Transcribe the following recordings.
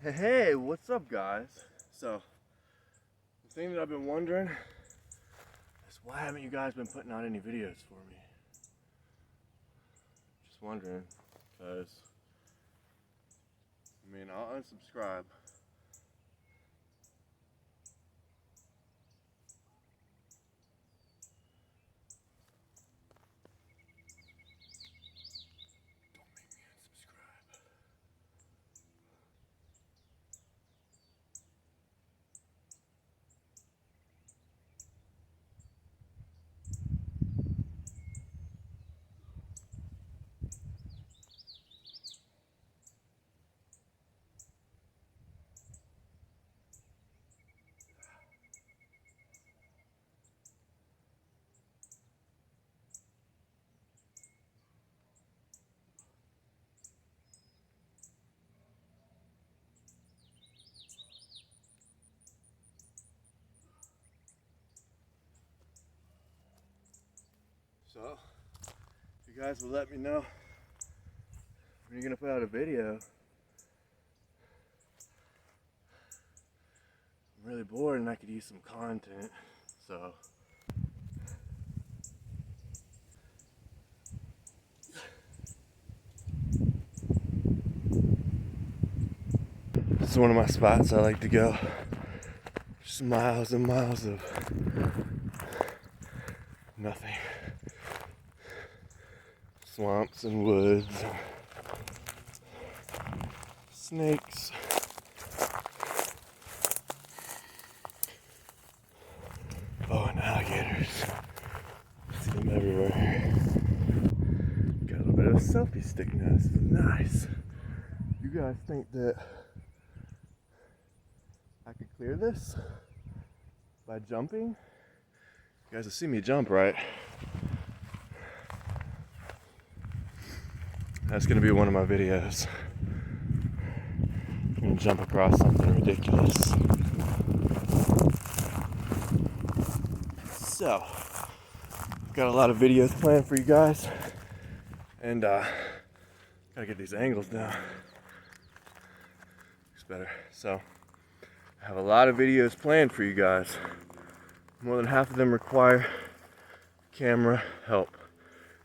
Hey, what's up, guys? So, the thing that I've been wondering is why haven't you guys been putting out any videos for me? Just wondering, because, I'll unsubscribe. Don't make me unsubscribe. So, you guys will let me know when you're gonna put out a video. I'm really bored and I could use some content, so. This is one of my spots I like to go. Just miles and miles of nothing. Swamps and woods. Snakes. Oh, and alligators. See them everywhere. Got a little bit of a selfie stick now. This is nice. You guys think that I could clear this by jumping? You guys will see me jump, right? That's gonna be one of my videos. I'm gonna jump across something ridiculous. So, I've got a lot of videos planned for you guys, and gotta get these angles down. Looks better. So, I have a lot of videos planned for you guys. More than half of them require camera help,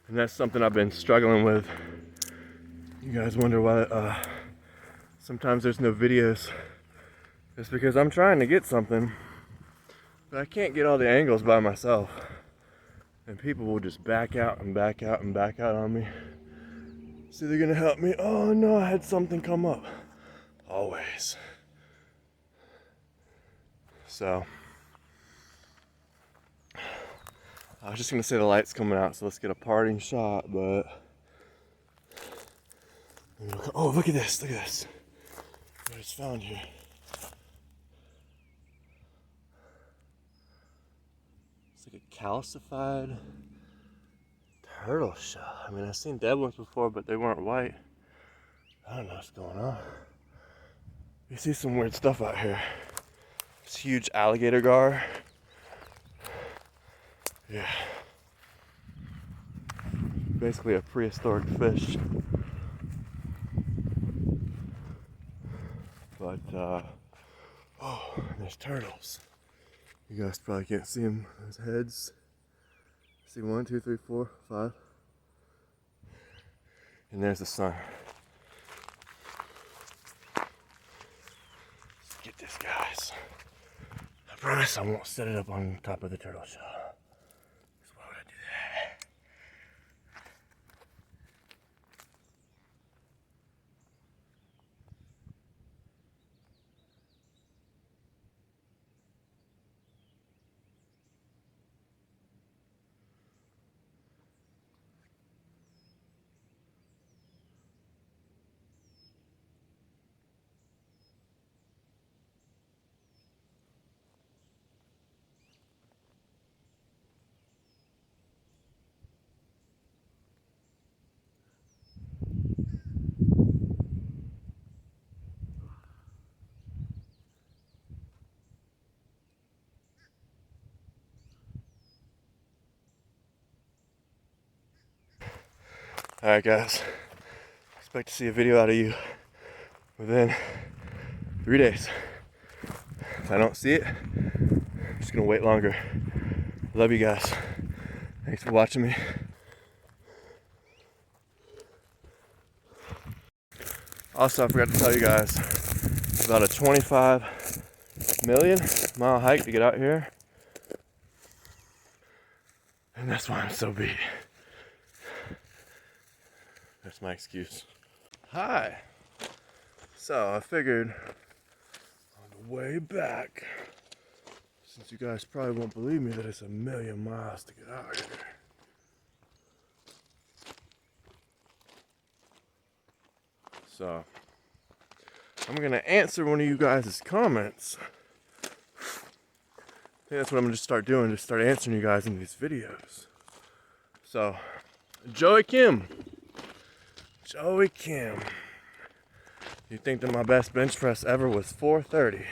and that's something I've been struggling with. You guys wonder why sometimes there's no videos. It's because I'm trying to get something, but I can't get all the angles by myself. And people will just back out and back out and back out on me. So they're gonna help me. Oh no, I had something come up. Always. So, I was just gonna say the light's coming out, so let's get a parting shot, but. Oh, look at this, look at this. What I just found here. It's like a calcified turtle shell. I mean, I've seen dead ones before, but they weren't white. I don't know what's going on. You see some weird stuff out here. This huge alligator gar. Yeah. Basically a prehistoric fish. But, oh, there's turtles. You guys probably can't see them. Those heads. See 1, 2, 3, 4, 5. And there's the sun. Let's get this, guys. I promise I won't set it up on top of the turtle shell. So why would I do that? Alright guys, expect to see a video out of you within 3 days. If I don't see it, I'm just gonna wait longer. Love you guys. Thanks for watching me. Also, I forgot to tell you guys, it's about a 25 million mile hike to get out here. And that's why I'm so beat. That's my excuse. Hi. So I figured on the way back, since you guys probably won't believe me that it's a million miles to get out here. So I'm gonna answer one of you guys' comments. I think that's what I'm gonna just start doing, just start answering you guys in these videos. So, Joey Kim, you think that my best bench press ever was 430?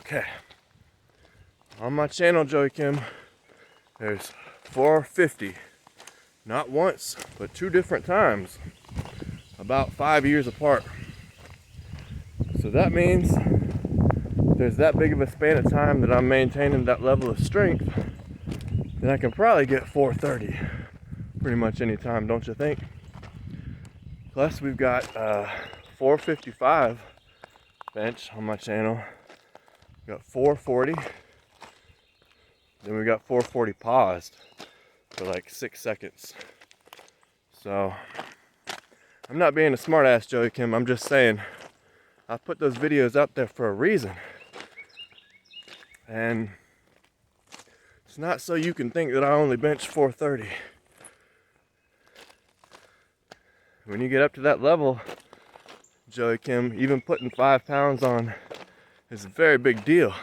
Okay. On my channel, Joey Kim, there's 450. Not once, but 2 different times. About 5 years apart. So that means there's that big of a span of time that I'm maintaining that level of strength, then I can probably get 430 pretty much any time, don't you think? Plus we've got 455 bench on my channel. We got 440. Then we got 440 paused for like 6 seconds. So I'm not being a smart ass, Joey Kim. I'm just saying I put those videos out there for a reason. And it's not so you can think that I only bench 430. When you get up to that level, Joey Kim, even putting 5 pounds on is a very big deal.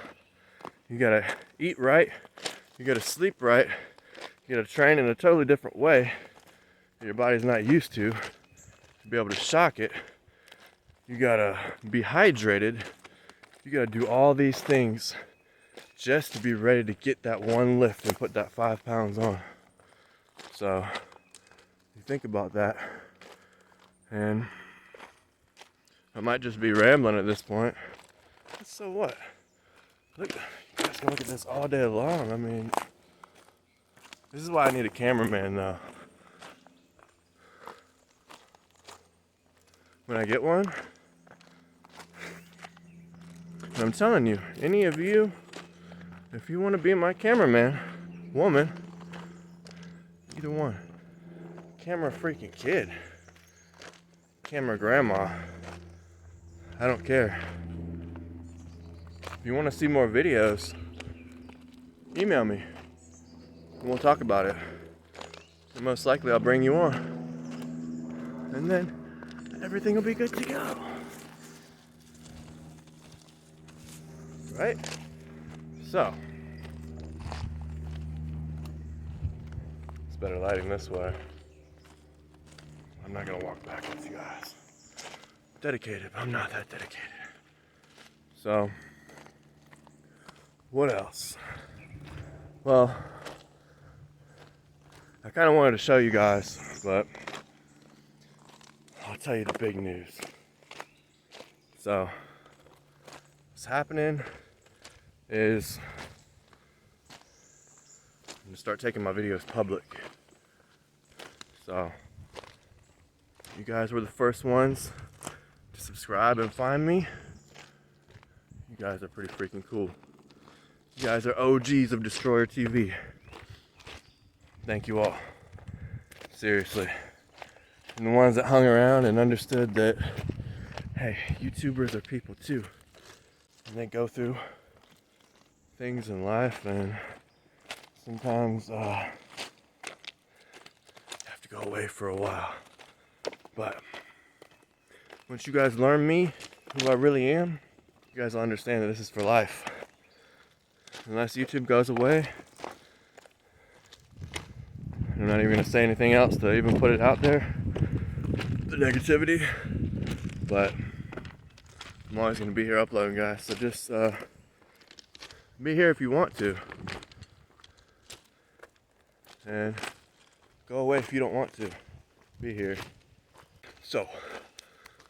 You gotta eat right, you gotta sleep right, you gotta train in a totally different way that your body's not used to be able to shock it. You gotta be hydrated. You gotta do all these things just to be ready to get that one lift and put that 5 pounds on. So you think about that, and I might just be rambling at this point. So what? Look, you guys can look at this all day long. I mean, this is why I need a cameraman though. When I get one, and I'm telling you, any of you, if you want to be my cameraman, woman, either one, camera freaking kid, camera grandma, I don't care. If you want to see more videos, email me and we'll talk about it. And most likely I'll bring you on. And then everything will be good to go. Right? So, it's better lighting this way. I'm not gonna walk back with you guys. Dedicated, but I'm not that dedicated. So, what else? Well, I kind of wanted to show you guys, but I'll tell you the big news. So, what's happening is I'm gonna start taking my videos public. So, you guys were the first ones to subscribe and find me. You guys are pretty freaking cool. You guys are OGs of Destroyer TV. Thank you all. Seriously. And the ones that hung around and understood that, hey, YouTubers are people too. And they go through things in life, and sometimes have to go away for a while. But once you guys learn me, who I really am, you guys will understand that this is for life. Unless YouTube goes away, I'm not even going to say anything else to even put it out there, the negativity, but I'm always going to be here uploading, guys, so just be here if you want to, and go away if you don't want to. Be here. So,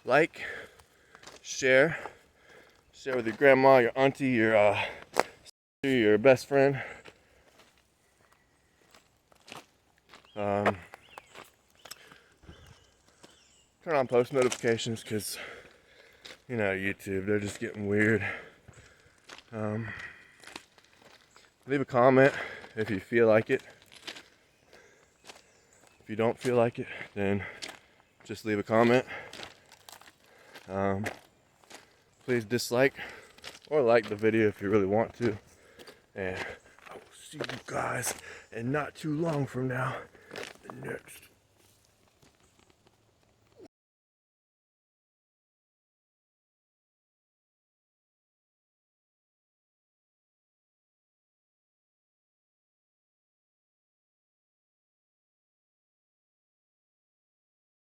like, share, Share with your grandma, your auntie, your best friend. Turn on post notifications because, you know, YouTube, they're just getting weird. Leave a comment if you feel like it. If you don't feel like it, then just leave a comment. Please dislike or like the video if you really want to. And I will see you guys in not too long from now, the next